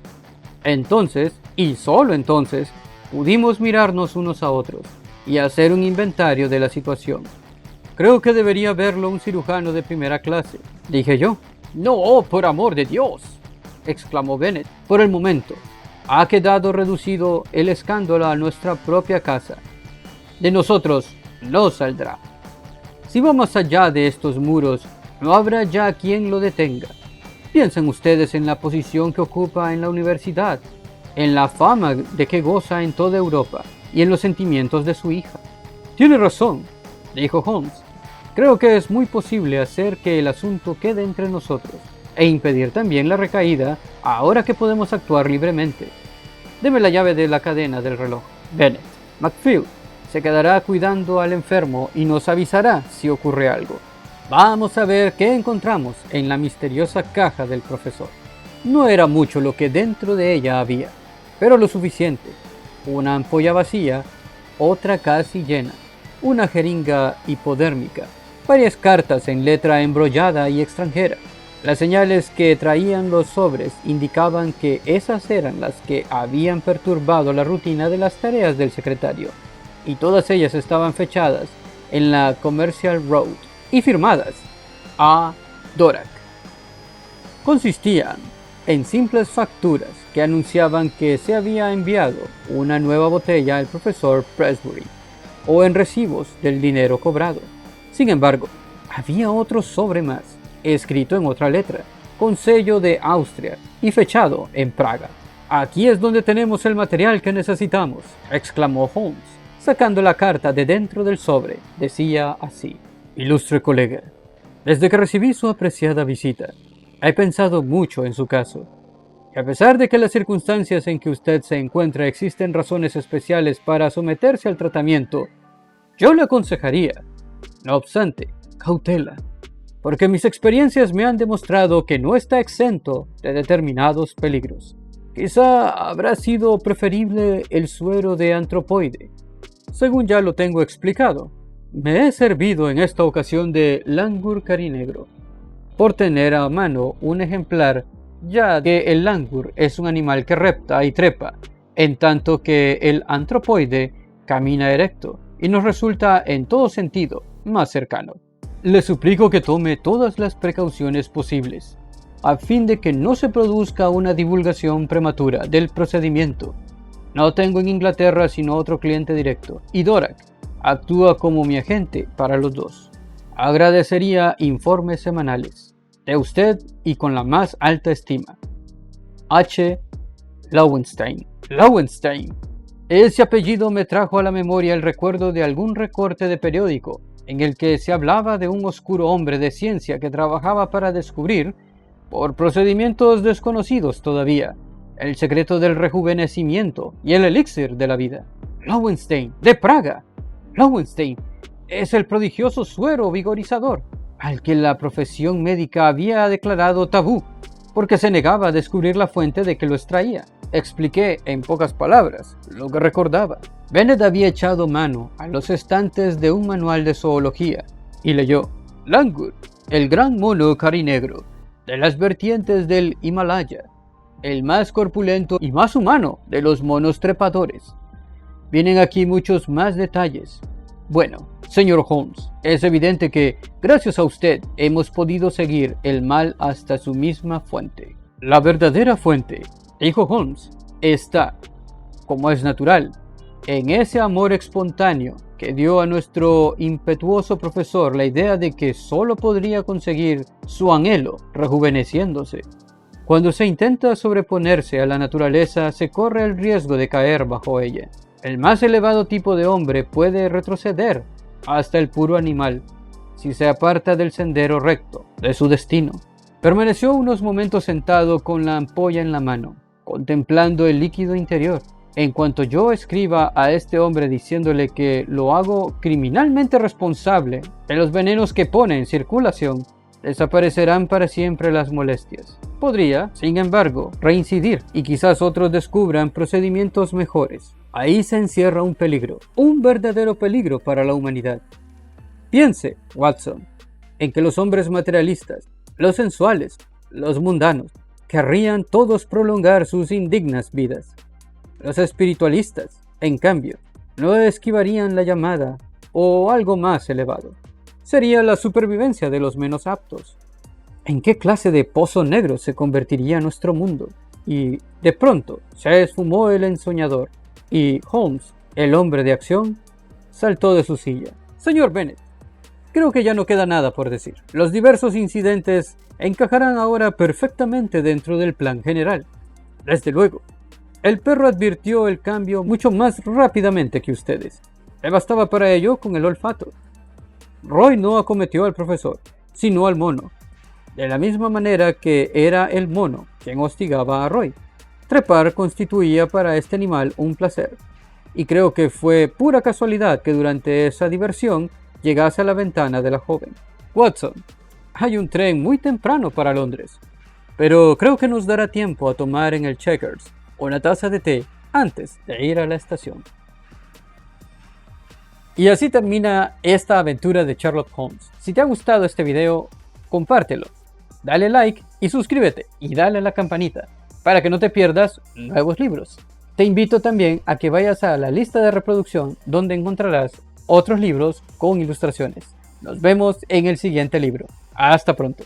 Entonces, y solo entonces, pudimos mirarnos unos a otros y hacer un inventario de la situación. Creo que debería verlo un cirujano de primera clase, dije yo. No, por amor de Dios, exclamó Bennett. Por el momento, ha quedado reducido el escándalo a nuestra propia casa. De nosotros no saldrá. Si va más allá de estos muros, no habrá ya quien lo detenga. Piensen ustedes en la posición que ocupa en la universidad, en la fama de que goza en toda Europa y en los sentimientos de su hija. Tiene razón, dijo Holmes. Creo que es muy posible hacer que el asunto quede entre nosotros e impedir también la recaída ahora que podemos actuar libremente. Deme la llave de la cadena del reloj. Bennett. McField se quedará cuidando al enfermo y nos avisará si ocurre algo. Vamos a ver qué encontramos en la misteriosa caja del profesor. No era mucho lo que dentro de ella había, pero lo suficiente. Una ampolla vacía, otra casi llena, una jeringa hipodérmica, varias cartas en letra embrollada y extranjera. Las señales que traían los sobres indicaban que esas eran las que habían perturbado la rutina de las tareas del secretario, y todas ellas estaban fechadas en la Commercial Road y firmadas A. Dvorak. Consistían en simples facturas que anunciaban que se había enviado una nueva botella al profesor Presbury, o en recibos del dinero cobrado. Sin embargo, había otro sobre más, escrito en otra letra, con sello de Austria y fechado en Praga. Aquí es donde tenemos el material que necesitamos, exclamó Holmes, sacando la carta de dentro del sobre. Decía así: Ilustre colega, desde que recibí su apreciada visita, he pensado mucho en su caso, y a pesar de que las circunstancias en que usted se encuentra existen razones especiales para someterse al tratamiento, yo le aconsejaría, no obstante, cautela, porque mis experiencias me han demostrado que no está exento de determinados peligros. Quizá habrá sido preferible el suero de antropoide. Según ya lo tengo explicado, me he servido en esta ocasión de langur carinegro, por tener a mano un ejemplar, ya que el langur es un animal que repta y trepa, en tanto que el antropoide camina erecto y nos resulta en todo sentido más cercano. Le suplico que tome todas las precauciones posibles, a fin de que no se produzca una divulgación prematura del procedimiento. No tengo en Inglaterra sino otro cliente directo, y Dvorak actúa como mi agente para los dos. Agradecería informes semanales de usted y con la más alta estima. H. Lowenstein. Lowenstein. Ese apellido me trajo a la memoria el recuerdo de algún recorte de periódico en el que se hablaba de un oscuro hombre de ciencia que trabajaba para descubrir, por procedimientos desconocidos todavía, el secreto del rejuvenecimiento y el elixir de la vida. Lowenstein, de Praga. Lowenstein es el prodigioso suero vigorizador al que la profesión médica había declarado tabú, porque se negaba a descubrir la fuente de que lo extraía. Expliqué en pocas palabras lo que recordaba. Bennett había echado mano a los estantes de un manual de zoología y leyó Langur, el gran mono carinegro, de las vertientes del Himalaya, el más corpulento y más humano de los monos trepadores. Vienen aquí muchos más detalles. Bueno, señor Holmes, es evidente que, gracias a usted, hemos podido seguir el mal hasta su misma fuente. La verdadera fuente, dijo Holmes, está, como es natural, en ese amor espontáneo que dio a nuestro impetuoso profesor la idea de que solo podría conseguir su anhelo rejuveneciéndose. Cuando se intenta sobreponerse a la naturaleza, se corre el riesgo de caer bajo ella. El más elevado tipo de hombre puede retroceder hasta el puro animal si se aparta del sendero recto de su destino. Permaneció unos momentos sentado con la ampolla en la mano, contemplando el líquido interior. En cuanto yo escriba a este hombre diciéndole que lo hago criminalmente responsable de los venenos que pone en circulación, desaparecerán para siempre las molestias. Podría, sin embargo, reincidir y quizás otros descubran procedimientos mejores. Ahí se encierra un peligro, un verdadero peligro para la humanidad. Piense, Watson, en que los hombres materialistas, los sensuales, los mundanos, querrían todos prolongar sus indignas vidas. Los espiritualistas, en cambio, no esquivarían la llamada o algo más elevado. Sería la supervivencia de los menos aptos. ¿En qué clase de pozo negro se convertiría nuestro mundo? Y, de pronto, se esfumó el ensoñador, y Holmes, el hombre de acción, saltó de su silla. Señor Bennet, creo que ya no queda nada por decir. Los diversos incidentes encajarán ahora perfectamente dentro del plan general. Desde luego, el perro advirtió el cambio mucho más rápidamente que ustedes. Le bastaba para ello con el olfato. Roy no acometió al profesor, sino al mono, de la misma manera que era el mono quien hostigaba a Roy. Trepar constituía para este animal un placer, y creo que fue pura casualidad que durante esa diversión llegase a la ventana de la joven. Watson, hay un tren muy temprano para Londres, pero creo que nos dará tiempo a tomar en el Checkers una taza de té antes de ir a la estación. Y así termina esta aventura de Sherlock Holmes. Si te ha gustado este video, compártelo, dale like y suscríbete y dale a la campanita para que no te pierdas nuevos libros. Te invito también a que vayas a la lista de reproducción donde encontrarás otros libros con ilustraciones. Nos vemos en el siguiente libro. Hasta pronto.